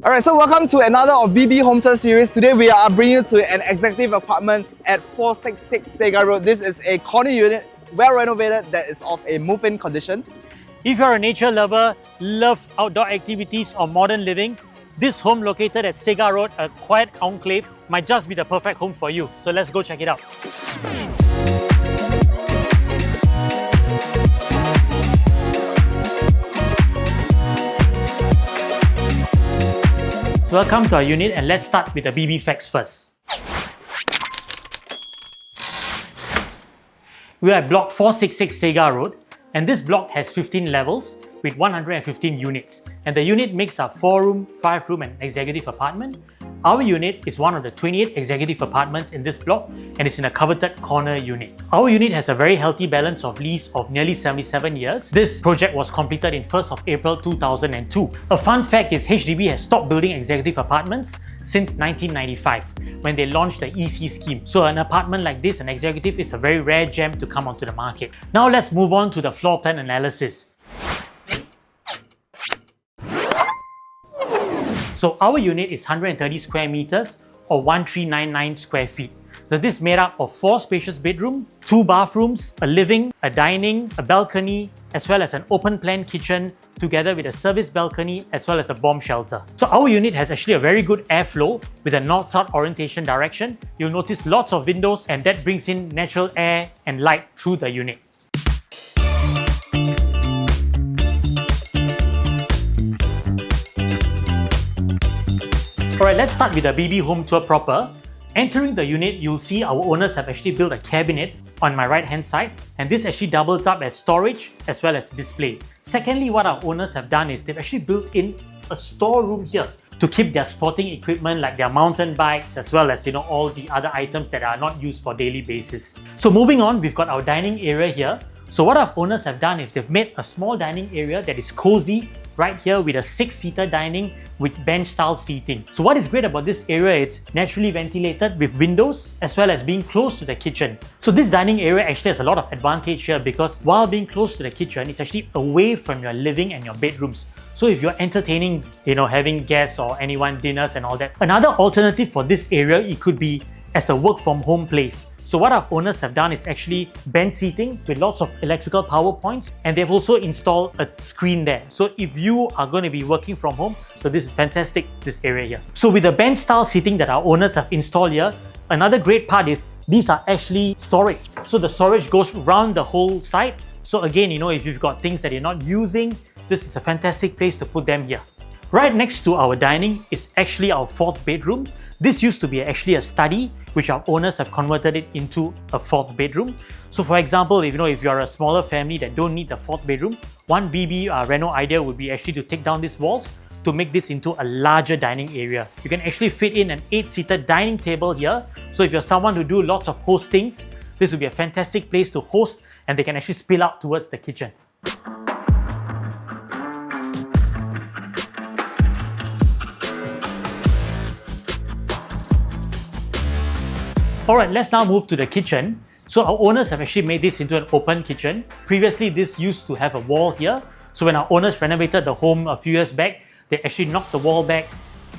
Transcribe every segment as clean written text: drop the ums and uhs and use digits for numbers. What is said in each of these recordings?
Alright, so welcome to another of BB Home Tour series. Today we are bringing you to an executive apartment at 466 Segar Road. This is a corner unit, well renovated, that is of a move-in condition. If you're a nature lover, love outdoor activities or modern living, this home located at Segar Road, a quiet enclave, might just be the perfect home for you. So let's go check it out. Welcome to our unit, and let's start with the BB facts first. We are at block 466 Segar Road, and this block has 15 levels with 115 units. And the unit makes up 4-room, 5-room and executive apartment. Our unit is one of the 28 executive apartments in this block and is in a coveted corner unit. Our unit has a very healthy balance of lease of nearly 77 years. This project was completed in 1st of April 2002. A fun fact is HDB has stopped building executive apartments since 1995 when they launched the EC scheme. So an apartment like this, an executive, is a very rare gem to come onto the market. Now let's move on to the floor plan analysis. So our unit is 130 square meters or 1399 square feet. So this is made up of 4 spacious bedrooms, 2 bathrooms, a living, a dining, a balcony, as well as an open plan kitchen together with a service balcony as well as a bomb shelter. So our unit has actually a very good airflow with a north-south orientation direction. You'll notice lots of windows, and that brings in natural air and light through the unit. Alright, let's start with the BB home tour proper. Entering the unit, you'll see our owners have actually built a cabinet on my right hand side, and this actually doubles up as storage as well as display. Secondly, what our owners have done is they've actually built in a storeroom here to keep their sporting equipment like their mountain bikes as well as all the other items that are not used for daily basis. So moving on, we've got our dining area here. So what our owners have done is they've made a small dining area that is cozy right here with a 6-seater dining with bench style seating. So what is great about this area, it's naturally ventilated with windows as well as being close to the kitchen. So this dining area actually has a lot of advantage here because while being close to the kitchen, it's actually away from your living and your bedrooms. So if you're entertaining, having guests or anyone, dinners and all that. Another alternative for this area, it could be as a work from home place. So what our owners have done is actually bench seating with lots of electrical power points, and they've also installed a screen there. So if you are going to be working from home, so this is fantastic, this area here. So with the bench style seating that our owners have installed here, another great part is these are actually storage. So the storage goes around the whole site. So again, if you've got things that you're not using, this is a fantastic place to put them here. Right next to our dining is actually our 4th bedroom. This used to be actually a study, which our owners have converted it into a 4th bedroom. So for example, if you're a smaller family that don't need the 4th bedroom, one BB Reno idea would be actually to take down these walls to make this into a larger dining area. You can actually fit in an 8-seater dining table here. So if you're someone who do lots of hostings, this would be a fantastic place to host, and they can actually spill out towards the kitchen. Alright, let's now move to the kitchen. So our owners have actually made this into an open kitchen. Previously, this used to have a wall here. So when our owners renovated the home a few years back, they actually knocked the wall back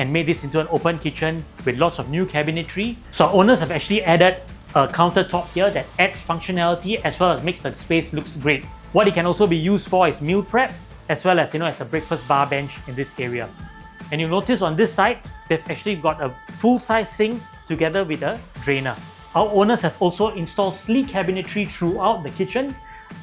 and made this into an open kitchen with lots of new cabinetry. So our owners have actually added a countertop here that adds functionality as well as makes the space looks great. What it can also be used for is meal prep as well as as a breakfast bar bench in this area. And you'll notice on this side, they've actually got a full-size sink together with a drainer. Our owners have also installed sleek cabinetry throughout the kitchen.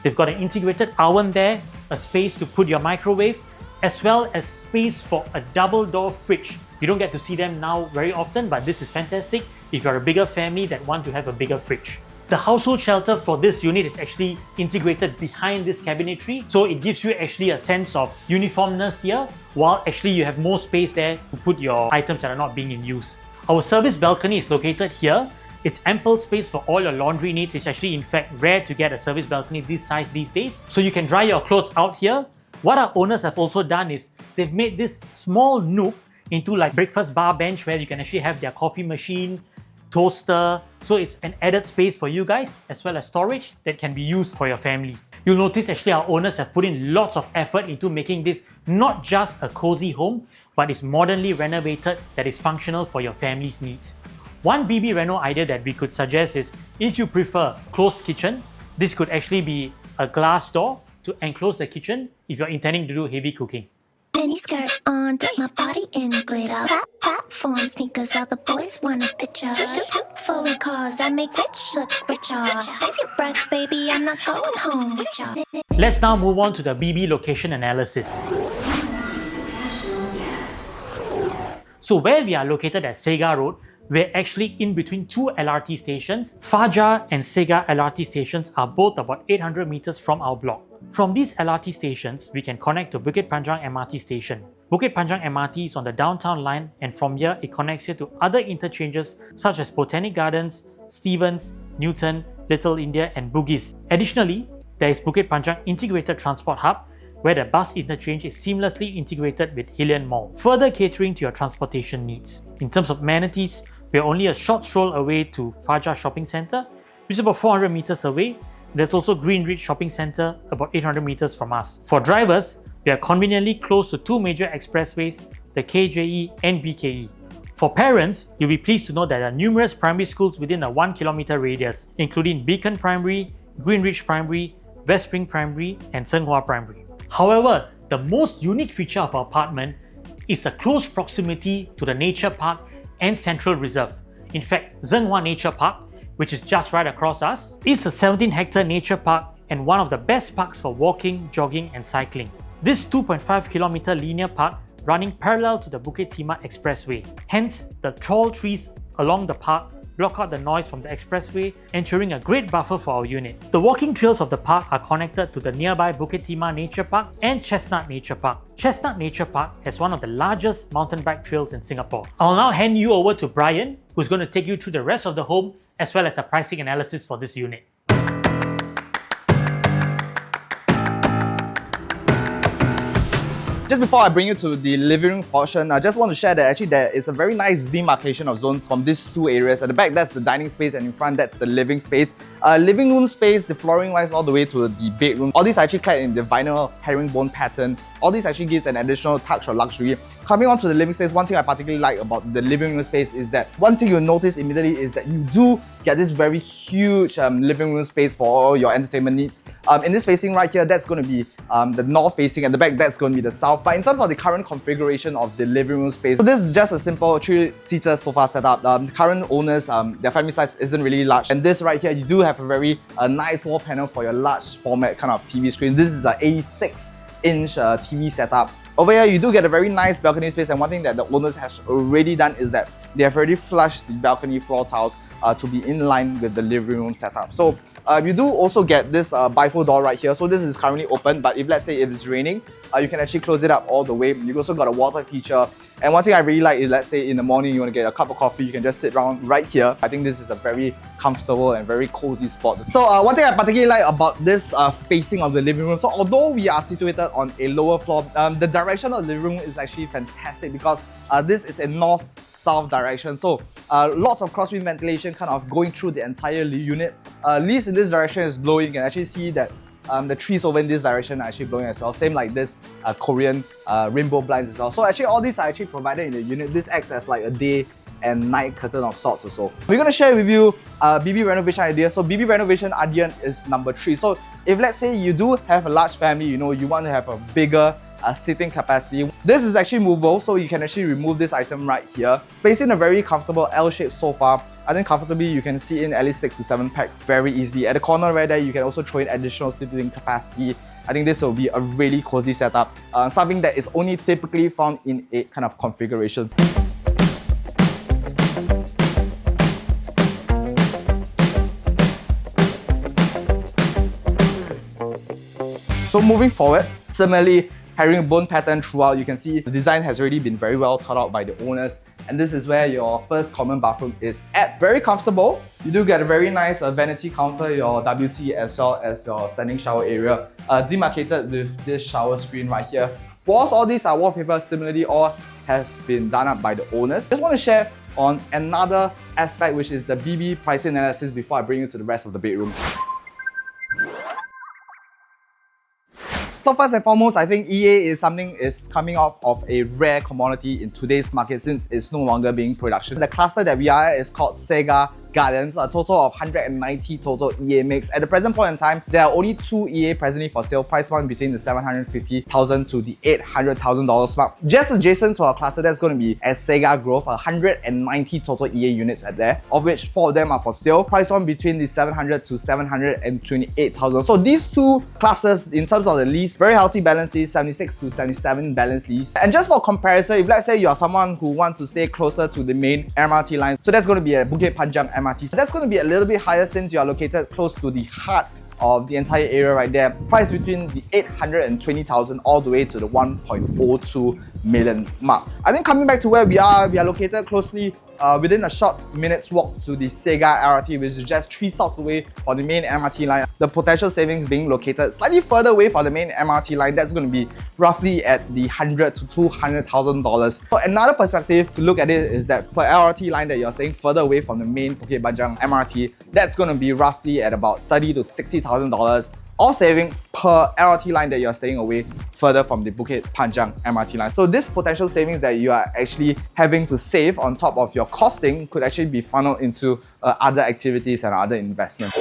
They've got an integrated oven there, a space to put your microwave, as well as space for a double door fridge. You don't get to see them now very often, but this is fantastic if you're a bigger family that want to have a bigger fridge. The household shelter for this unit is actually integrated behind this cabinetry, so it gives you actually a sense of uniformness here, while actually you have more space there to put your items that are not being in use. Our service balcony is located here. It's ample space for all your laundry needs. It's actually in fact rare to get a service balcony this size these days. So you can dry your clothes out here. What our owners have also done is they've made this small nook into like breakfast bar bench where you can actually have their coffee machine, toaster. So it's an added space for you guys as well as storage that can be used for your family. You'll notice actually our owners have put in lots of effort into making this not just a cozy home, but it's modernly renovated that is functional for your family's needs. One BB Reno idea that we could suggest is, if you prefer closed kitchen, this could actually be a glass door to enclose the kitchen if you're intending to do heavy cooking. Mini skirt on, dip my body in glitter. Platform sneakers, all the boys want a picture. Two forward cars, I make rich look richer. Save your breath, baby, I'm not going home with ya. Let's now move on to the BB location analysis. So where we are located at Segar Road, we're actually in between two LRT stations. Fajar and Segar LRT stations are both about 800 meters from our block. From these LRT stations, we can connect to Bukit Panjang MRT station. Bukit Panjang MRT is on the downtown line, and from here it connects you to other interchanges such as Botanic Gardens, Stevens, Newton, Little India and Bugis. Additionally, there is Bukit Panjang Integrated Transport Hub, where the bus interchange is seamlessly integrated with Hillian Mall, further catering to your transportation needs. In terms of amenities, we are only a short stroll away to Fajar Shopping Centre, which is about 400 meters away. There's also Greenridge Shopping Centre, about 800 meters from us. For drivers, we are conveniently close to two major expressways, the KJE and BKE. For parents, you'll be pleased to know that there are numerous primary schools within a 1 kilometer radius, including Beacon Primary, Greenridge Primary, West Spring Primary, and Senghua Primary. However, the most unique feature of our apartment is the close proximity to the nature park and Central Reserve. In fact, Zhenghua Nature Park, which is just right across us, is a 17-hectare nature park and one of the best parks for walking, jogging and cycling. This 2.5-kilometer linear park running parallel to the Bukit Timah Expressway. Hence, the tall trees along the park block out the noise from the expressway, ensuring a great buffer for our unit. The walking trails of the park are connected to the nearby Bukit Timah Nature Park and Chestnut Nature Park. Chestnut Nature Park has one of the largest mountain bike trails in Singapore. I'll now hand you over to Bryan, who's going to take you through the rest of the home as well as the pricing analysis for this unit. Just before I bring you to the living room portion, I just want to share that actually there is a very nice demarcation of zones from these two areas. At the back, that's the dining space, and in front, that's the living space. Living room space, the flooring wise all the way to the bedroom. All these are actually clad in the vinyl herringbone pattern. All this actually gives an additional touch of luxury. Coming on to the living space, one thing I particularly like about the living room space is that one thing you'll notice immediately is that you do get this very huge living room space for all your entertainment needs. In this facing right here, that's going to be the north facing, and the back, that's going to be the south. But in terms of the current configuration of the living room space, so this is just a simple 3-seater sofa setup. The current owners, their family size isn't really large. And this right here, you do have a very nice wall panel for your large format kind of TV screen. This is an 86-inch TV setup. Over here, you do get a very nice balcony space, and one thing that the owners has already done is that they have already flushed the balcony floor tiles to be in line with the living room setup. So you do also get this bifold door right here. So this is currently open, but if let's say if it's raining, you can actually close it up all the way. You've also got a water feature. And one thing I really like is, let's say in the morning you want to get a cup of coffee, you can just sit around right here. I think this is a very comfortable and very cozy spot. So one thing I particularly like about this facing of the living room, so although we are situated on a lower floor, the direction of the living room is actually fantastic because this is a north-south direction. So lots of crosswind ventilation kind of going through the entire unit. Leaves in this direction is blowing. You can actually see that the trees over in this direction are actually blowing as well. Same like this Korean rainbow blinds as well. So actually all these are actually provided in the unit. This acts as like a day and night curtain of sorts or so. We're going to share with you BB renovation idea. So BB renovation idea is number 3. So if let's say you do have a large family, you know, you want to have a bigger seating capacity. This is actually movable, so you can actually remove this item right here. Placed in a very comfortable L-shaped sofa. I think comfortably you can sit in at least 6 to 7 packs very easily. At the corner right there, you can also throw in additional seating capacity. I think this will be a really cozy setup, something that is only typically found in a kind of configuration. So moving forward, similarly, herringbone pattern throughout, you can see the design has already been very well thought out by the owners. And this is where your first common bathroom is at. Very comfortable. You do get a very nice vanity counter, your WC, as well as your standing shower area, demarcated with this shower screen right here. Walls, all these are wallpaper, similarly all has been done up by the owners. Just want to share on another aspect, which is the BB pricing analysis before I bring you to the rest of the bedrooms. So first and foremost, I think EA is coming out of a rare commodity in today's market since it's no longer being production. The cluster that we are at is called Segar Gardens, a total of 190 total EA mix. At the present point in time, there are only 2 EA presently for sale, price point between the $750,000 to the $800,000 mark. Just adjacent to our cluster, that's going to be at Segar Grove, 190 total EA units at there, of which 4 of them are for sale, price point between the $700,000 to $728,000. So these two clusters, in terms of the lease, very healthy balance lease, 76 to 77 balance lease. And just for comparison, if let's say you are someone who wants to stay closer to the main MRT line, so that's going to be at Bukit Panjang MRT. So that's going to be a little bit higher since you are located close to the heart of the entire area right there. Price between the $820,000 all the way to the $1.02 million mark. I think coming back to where we are located closely within a short minute's walk to the Segar LRT, which is just 3 stops away from the main MRT line. The potential savings being located slightly further away from the main MRT line, that's going to be roughly at the $100,000 to $200,000. So another perspective to look at it is that per LRT line that you're staying further away from the main Bukit Panjang MRT, that's going to be roughly at about $30,000 to $60,000. All saving per LRT line that you're staying away further from the Bukit Panjang MRT line. So this potential savings that you are actually having to save on top of your costing could actually be funneled into other activities and other investments.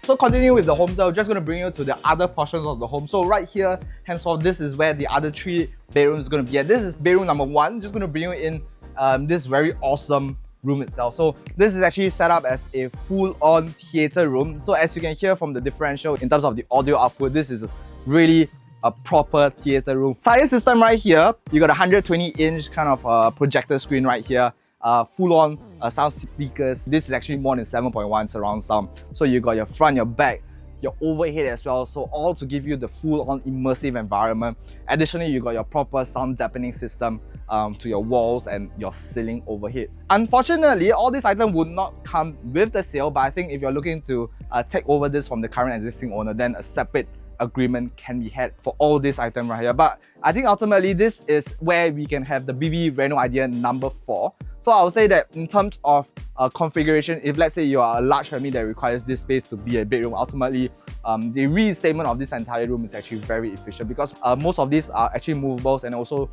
So continue with the home tour, just going to bring you to the other portions of the home. So right here, henceforth, this is where the other 3 bedrooms are going to be at. This is bedroom number 1, just going to bring you in this very awesome room itself. So this is actually set up as a full-on theatre room. So as you can hear from the differential in terms of the audio output, this is really a proper theatre room. Size system right here, you got a 120-inch kind of projector screen right here. Full-on sound speakers. This is actually more than 7.1 surround sound. So you got your front, your back, your overhead as well. So all to give you the full-on immersive environment. Additionally, you got your proper sound dampening system to your walls and your ceiling overhead. Unfortunately, all these items would not come with the sale, but I think if you're looking to take over this from the current existing owner, then a separate agreement can be had for all these items right here. But I think ultimately this is where we can have the BB Reno idea number 4. So I would say that in terms of configuration, if let's say you are a large family that requires this space to be a bedroom, ultimately the reinstatement of this entire room is actually very efficient because most of these are actually movables, and also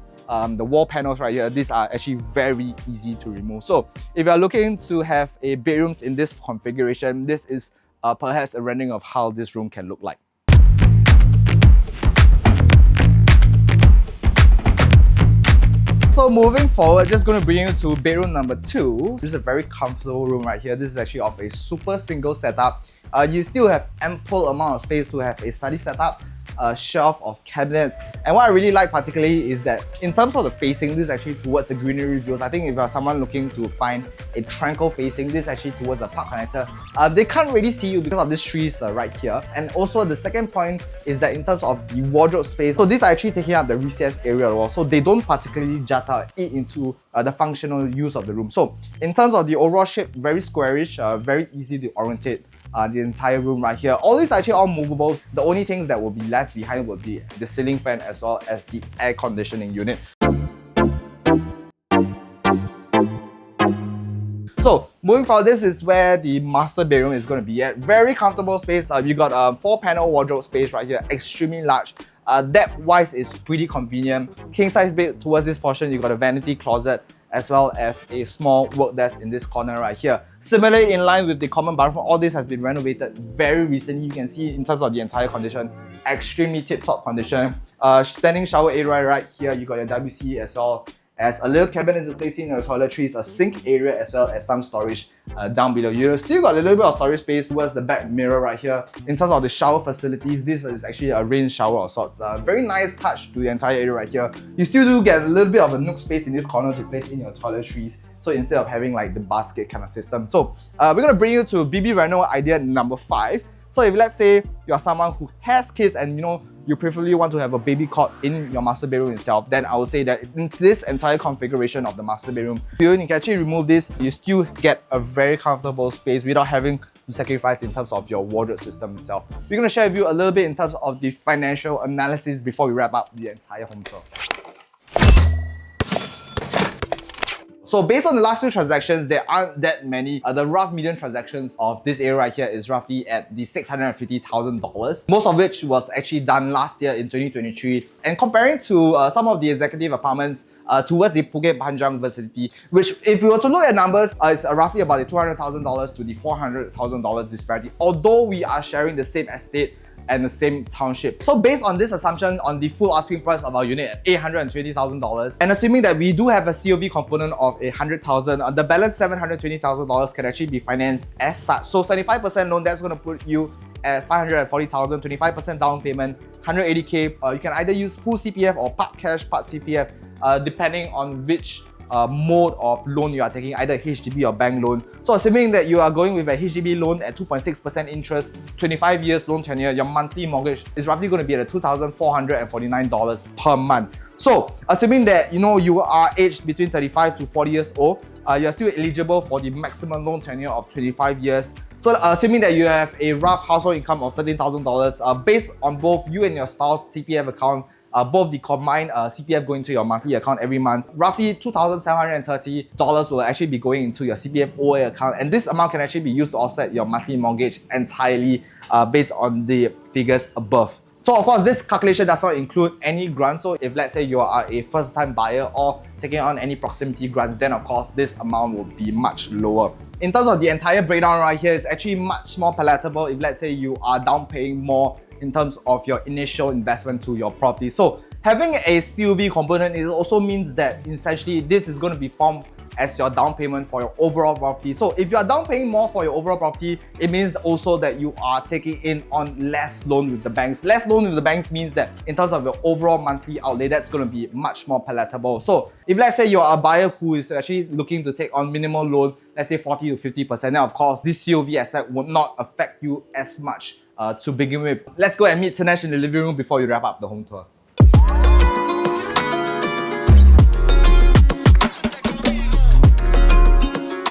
the wall panels right here, these are actually very easy to remove. So if you are looking to have a bedrooms in this configuration, this is perhaps a rendering of how this room can look like. So moving forward, just going to bring you to bedroom number 2. This is a very comfortable room right here. This is actually of a super single setup. You still have ample amount of space to have a study setup, a shelf of cabinets. And what I really like particularly is that in terms of the facing, this is actually towards the greenery views. I think if you're someone looking to find a tranquil facing, this is actually towards the park connector. They can't really see you because of these trees right here. And also the second point is that in terms of the wardrobe space, so these are actually taking up the recess area as well. So they don't particularly jut out into the functional use of the room. So in terms of the overall shape, very squarish, very easy to orientate the entire room right here. All these are actually all movable. The only things that will be left behind will be the ceiling fan as well as the air conditioning unit. So moving forward, this is where the master bedroom is going to be at. Very comfortable space. You got a 4-panel wardrobe space right here, extremely large. Depth-wise is pretty convenient. King size bed towards this portion, you got a vanity closet as well as a small work desk in this corner right here. Similarly, in line with the common bathroom, all this has been renovated very recently. You can see in terms of the entire condition, extremely tip-top condition. Standing shower area right here, you got your WC as well as a little cabinet to place in your toiletries, a sink area as well as some storage down below. You still got a little bit of storage space towards the back mirror right here. In terms of the shower facilities, this is actually a rain shower of sorts. Very nice touch to the entire area right here. You still do get a little bit of a nook space in this corner to place in your toiletries. So instead of having like the basket kind of system. So we're going to bring you to BB Reno idea number 5. So if let's say you're someone who has kids and you preferably want to have a baby cot in your master bedroom itself, then I would say that in this entire configuration of the master bedroom, you can actually remove this, you still get a very comfortable space without having to sacrifice in terms of your wardrobe system itself. We're going to share with you a little bit in terms of the financial analysis before we wrap up the entire home tour. So based on the last two transactions, there aren't that many. The rough median transactions of this area right here is roughly at the $650,000, most of which was actually done last year in 2023. And comparing to some of the executive apartments towards the Phuket Panjang vicinity, which if we were to look at numbers, is roughly about the $200,000 to the $400,000 disparity, although we are sharing the same estate and the same township. So based on this assumption on the full asking price of our unit at $820,000, and assuming that we do have a COV component of $100,000, the balance $720,000 can actually be financed as such. So 75% loan, that's going to put you at $540,000, 25% down payment, $180K. You can either use full CPF or part cash, part CPF, depending on which mode of loan you are taking, either HDB or bank loan. So assuming that you are going with a HDB loan at 2.6% interest, 25 years loan tenure, your monthly mortgage is roughly going to be at $2,449 per month. So assuming that you are aged between 35 to 40 years old, you're still eligible for the maximum loan tenure of 25 years. So assuming that you have a rough household income of $13,000, based on both you and your spouse CPF account, both the combined CPF going to your monthly account every month, roughly $2,730 will actually be going into your CPF OA account, and this amount can actually be used to offset your monthly mortgage entirely based on the figures above. So of course, this calculation does not include any grants. So if let's say you are a first-time buyer or taking on any proximity grants, then of course this amount will be much lower. In terms of the entire breakdown right here, it's actually much more palatable if let's say you are down paying more in terms of your initial investment to your property. So having a COV component, it also means that essentially this is going to be formed as your down payment for your overall property. So if you are down paying more for your overall property, it means also that you are taking in on less loan with the banks. Less loan with the banks means that in terms of your overall monthly outlay, that's going to be much more palatable. So if let's say you're a buyer who is actually looking to take on minimal loan, let's say 40 to 50%, then of course this COV aspect would not affect you as much to begin with. Let's go and meet Thenesh in the living room before we wrap up the home tour.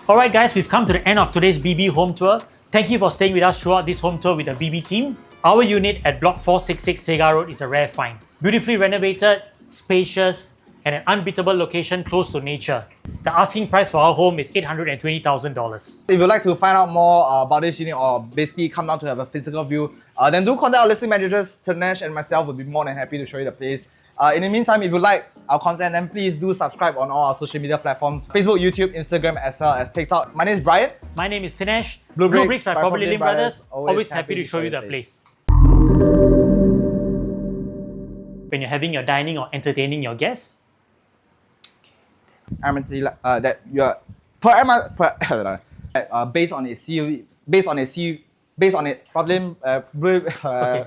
Alright guys, we've come to the end of today's BB home tour. Thank you for staying with us throughout this home tour with the BB team. Our unit at Block 466 Segar Road is a rare find. Beautifully renovated, spacious, and an unbeatable location close to nature. The asking price for our home is $820,000. If you'd like to find out more about this unit or basically come down to have a physical view, then do contact our listing managers. Thenesh and myself will be more than happy to show you the place. In the meantime, if you like our content, then please do subscribe on all our social media platforms: Facebook, YouTube, Instagram, as well as TikTok. My name is Bryan. My name is Thenesh. Bleubricks by PropertyLimBrothers. Always happy to show you the place. When you're having your dining or entertaining your guests, that you're based on a problem. okay.